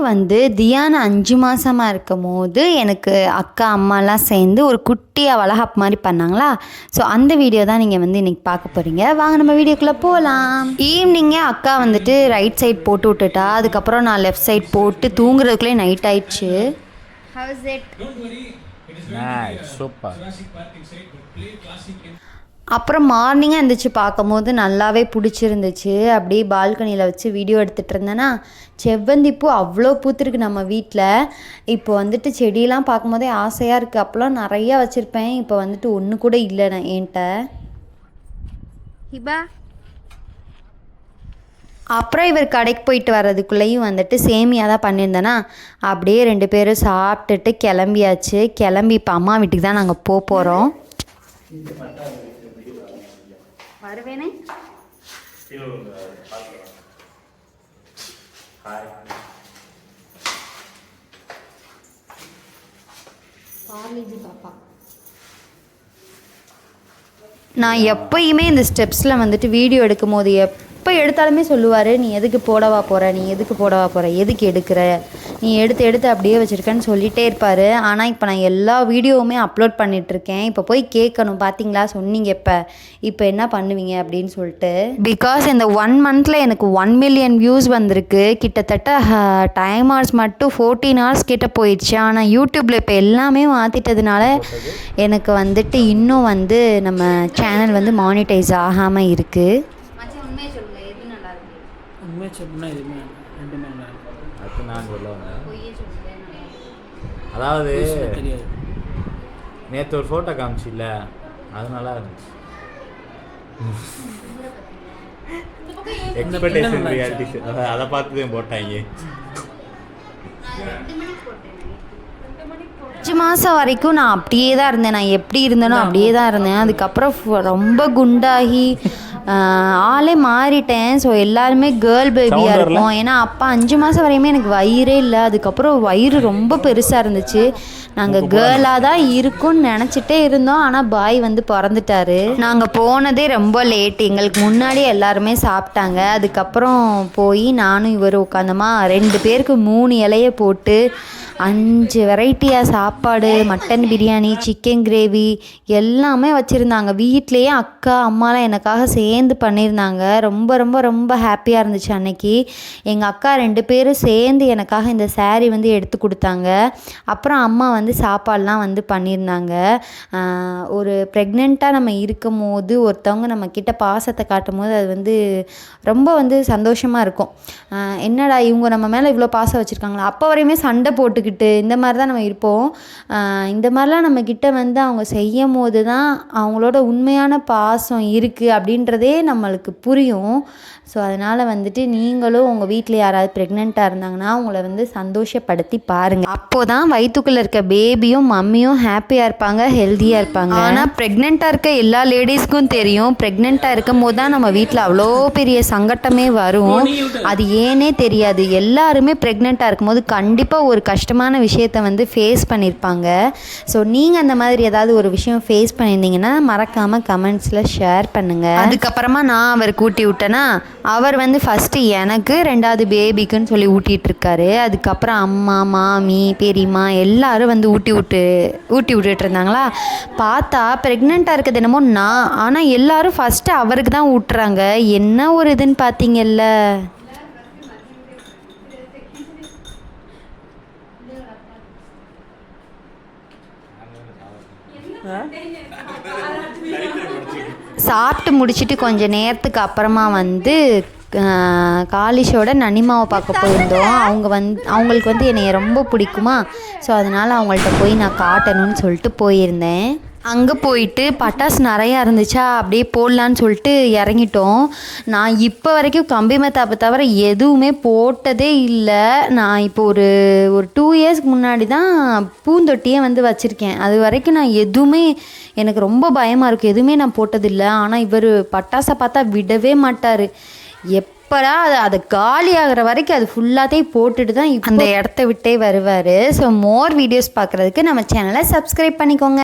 வந்து தியானா 5 மாசமா இருக்கும்போது எனக்கு அக்கா அம்மாலாம் சேர்ந்து ஒரு குட்டியாக வளகாப்பு மாதிரி பண்ணாங்களா. ஸோ அந்த வீடியோ தான் நீங்கள் வந்து இன்றைக்கி பார்க்க போகிறீங்க. வாங்க நம்ம வீடியோக்குள்ளே போகலாம். ஈவினிங்கே அக்கா வந்துட்டு ரைட் சைட் போட்டு விட்டுட்டா. அதுக்கப்புறம் நான் லெஃப்ட் சைட் போட்டு தூங்குறதுக்குள்ளே நைட் ஆயிடுச்சு. சூப்பர். அப்புறம் மார்னிங்காக எழுந்திரிச்சு பார்க்கும்போது நல்லாவே பிடிச்சிருந்துச்சு. அப்படியே பால்கனியில் வச்சு வீடியோ எடுத்துகிட்டு இருந்தேன்னா செவ்வந்திப்பூ அவ்வளோ பூத்துருக்கு நம்ம வீட்டில். இப்போ வந்துட்டு செடியெலாம் பார்க்கும்போதே ஆசையாக இருக்குது. அப்போலாம் நிறையா வச்சுருப்பேன். இப்போ வந்துட்டு ஒன்று கூட இல்லை நான் என்கிட்ட. அப்புறம் இவர் கடைக்கு போயிட்டு வர்றதுக்குள்ளேயும் வந்துட்டு சேமியா தான் பண்ணியிருந்தேன்னா அப்படியே 2 பேரும் சாப்பிட்டுட்டு கிளம்பியாச்சு. கிளம்பி இப்போ அம்மா வீட்டுக்கு தான் நாங்கள் போகிறோம். வருவேனே பார்லிஜி பாப்பா. நான் எப்பயுமே இந்த ஸ்டெப்ஸில் வந்துட்டு வீடியோ எடுக்கும் போது எப்போ எடுத்தாலுமே சொல்லுவார், நீ எதுக்கு போடவா போகிற, நீ எதுக்கு போடவா போகிற, எதுக்கு எடுக்கிற, நீ எடுத்து அப்படியே வச்சுருக்கேன்னு சொல்லிகிட்டே இருப்பார். ஆனால் இப்போ நான் எல்லா வீடியோவுமே அப்லோட் பண்ணிகிட்ருக்கேன். இப்போ போய் கேட்கணும், பார்த்தீங்களா சொன்னீங்க இப்போ என்ன பண்ணுவீங்க அப்படின்னு சொல்லிட்டு. பிகாஸ் இந்த 1 மந்தில் எனக்கு 1 மில்லியன் வியூஸ் வந்திருக்கு. கிட்டத்தட்ட டைம் ஹவர்ஸ் மட்டும் 14 ஹவர்ஸ் கிட்ட போயிடுச்சு. ஆனால் யூடியூப்பில் இப்போ எல்லாமே மாற்றிட்டதுனால எனக்கு வந்துட்டு இன்னும் வந்து நம்ம சேனல் வந்து மானிட்டைஸ் ஆகாமல் இருக்குது. உண்மையை சொல்லுன்னா எதுவுமே ரெண்டுமே நல்லா அது நான் சொல்லுவாங்க. அதாவது தெரியாது, நேற்று ஒரு ஃபோட்டோ காமிச்சில்ல, அது நல்லா இருந்துச்சு. எக்ஸ்பெக்டேஷன் ரியாலிட்டி அதை பார்த்து தான் போட்டாங்க. 5 மாதம் வரைக்கும் நான் அப்படியே தான் இருந்தேன். நான் எப்படி இருந்தேனோ அப்படியே தான் இருந்தேன். அதுக்கப்புறம் ரொம்ப குண்டாகி ஆளே மாறிட்டேன். ஸோ எல்லாருமே கேர்ள் பேபியாக இருக்கும். ஏன்னா அப்போ 5 மாதம் வரையுமே எனக்கு வயிறே இல்லை. அதுக்கப்புறம் வயிறு ரொம்ப பெருசாக இருந்துச்சு. நாங்கள் கேர்ளாக தான் இருக்கும்னு நினச்சிட்டே இருந்தோம். ஆனால் பாய் வந்து பிறந்துட்டாரு. நாங்கள் போனதே ரொம்ப லேட். எங்களுக்கு முன்னாடி எல்லாருமே சாப்பிட்டாங்க. அதுக்கப்புறம் போய் நானும் இவர் உட்காந்தோமா 2 பேருக்கு 3 இலையை போட்டு 5 வெரைட்டியாக சாப்பாடு, மட்டன் பிரியாணி, சிக்கன் கிரேவி எல்லாமே வச்சுருந்தாங்க. வீட்லேயே அக்கா அம்மாலாம் எனக்காக சேர்ந்து பண்ணியிருந்தாங்க. ரொம்ப ரொம்ப ரொம்ப ஹாப்பியாக இருந்துச்சு அன்னைக்கு. எங்கள் அக்கா 2 பேரும் சேர்ந்து எனக்காக இந்த சாரீ வந்து எடுத்து கொடுத்தாங்க. அப்புறம் அம்மா வந்து சாப்பாடெலாம் வந்து பண்ணியிருந்தாங்க. ஒரு ப்ரெக்னெண்ட்டாக நம்ம இருக்கும் போது ஒருத்தவங்க நம்ம கிட்ட பாசத்தை காட்டும் போது அது வந்து ரொம்ப வந்து சந்தோஷமாக இருக்கும். என்னடா இவங்க நம்ம மேலே இவ்வளோ பாசம் வச்சுருக்காங்களா. அப்போ வரையுமே சண்டை போட்டுக்கிட்டு இந்த மாதிரி தான் நம்ம இருப்போம். இந்த மாதிரிலாம் நம்மக்கிட்ட வந்து அவங்க செய்யும் போது தான் அவங்களோட உண்மையான பாசம் இருக்குது அப்படின்றதே நம்மளுக்கு புரியும். ஸோ அதனால் வந்துட்டு நீங்களும் உங்கள் வீட்டில் யாராவது ப்ரெக்னெண்ட்டாக இருந்தாங்கன்னா அவங்கள வந்து சந்தோஷப்படுத்தி பாருங்கள். அப்போது தான் வயிற்றுக்குள்ளே இருக்க பேபியும் மம்மியும் ஹாப்பியாக இருப்பாங்க, ஹெல்த்தியாக இருப்பாங்க. ஆனால் ப்ரெக்னெண்ட்டாக இருக்க எல்லா லேடிஸ்க்கும் தெரியும், ப்ரெக்னெண்ட்டாக இருக்கும் போது தான் நம்ம வீட்டில் அவ்வளோ பெரிய சங்கட்டமே வரும். அது ஏனே தெரியாது. எல்லாருமே ப்ரெக்னெண்ட்டாக இருக்கும்போது கண்டிப்பாக ஒரு கஷ்டமான விஷயத்தை வந்து ஃபேஸ் பண்ணியிருப்பாங்க. ஸோ நீங்கள் அந்த மாதிரி ஏதாவது ஒரு விஷயம் ஃபேஸ் பண்ணியிருந்தீங்கன்னா மறக்காமல் கமெண்ட்ஸில் ஷேர் பண்ணுங்கள். அதுக்கப்புறமா நான் அவர் கூட்டி விட்டேன்னா அவர் வந்து ஃபஸ்ட்டு எனக்கு 2வது பேபிக்குன்னு சொல்லி ஊட்டிகிட்ருக்காரு. அதுக்கப்புறம் அம்மா, மாமி, பெரியம்மா எல்லோரும் வந்து ஊட்டி விட்டுட்டு இருந்தாங்களா. பார்த்தா ப்ரெக்னெண்ட்டாக இருக்கிறது என்னமோ நான், ஆனால் எல்லோரும் ஃபஸ்ட்டு அவருக்கு தான் ஊட்டுறாங்க. என்ன ஒரு இதுன்னு பார்த்தீங்கல்ல. சாப்பிட்டு முடிச்சுட்டு கொஞ்சம் நேரத்துக்கு அப்புறமா வந்து காலிஷோட நனிமாவை பார்க்க போயிருந்தோம். அவங்களுக்கு வந்து என்னை ரொம்ப பிடிக்குமா. ஸோ அதனால் அவங்கள்ட்ட போய் நான் காட்டணும்னு சொல்லிட்டு போயிருந்தேன். அங்கே போயிட்டு பட்டாசு நிறையா இருந்துச்சா அப்படியே போடலான்னு சொல்லிட்டு இறங்கிட்டோம். நான் இப்போ வரைக்கும் கம்பி மத்தாப்பை தவிர எதுவுமே போட்டதே இல்லை. நான் இப்போ ஒரு 2 இயர்ஸ்க்கு முன்னாடி தான் பூந்தொட்டியே வந்து வச்சுருக்கேன். அது வரைக்கும் நான் எதுவுமே எனக்கு ரொம்ப பயமாக இருக்கும், எதுவுமே நான் போட்டதில்லை. ஆனால் இவர் பட்டாசை பார்த்தா விடவே மாட்டார். எப்படா அது காலி ஆகிற வரைக்கும் அது ஃபுல்லாத்தையும் போட்டுட்டு தான் அந்த இடத்த விட்டே வருவார். ஸோ மோர் வீடியோஸ் பார்க்குறதுக்கு நம்ம சேனலை சப்ஸ்கிரைப் பண்ணிக்கோங்க.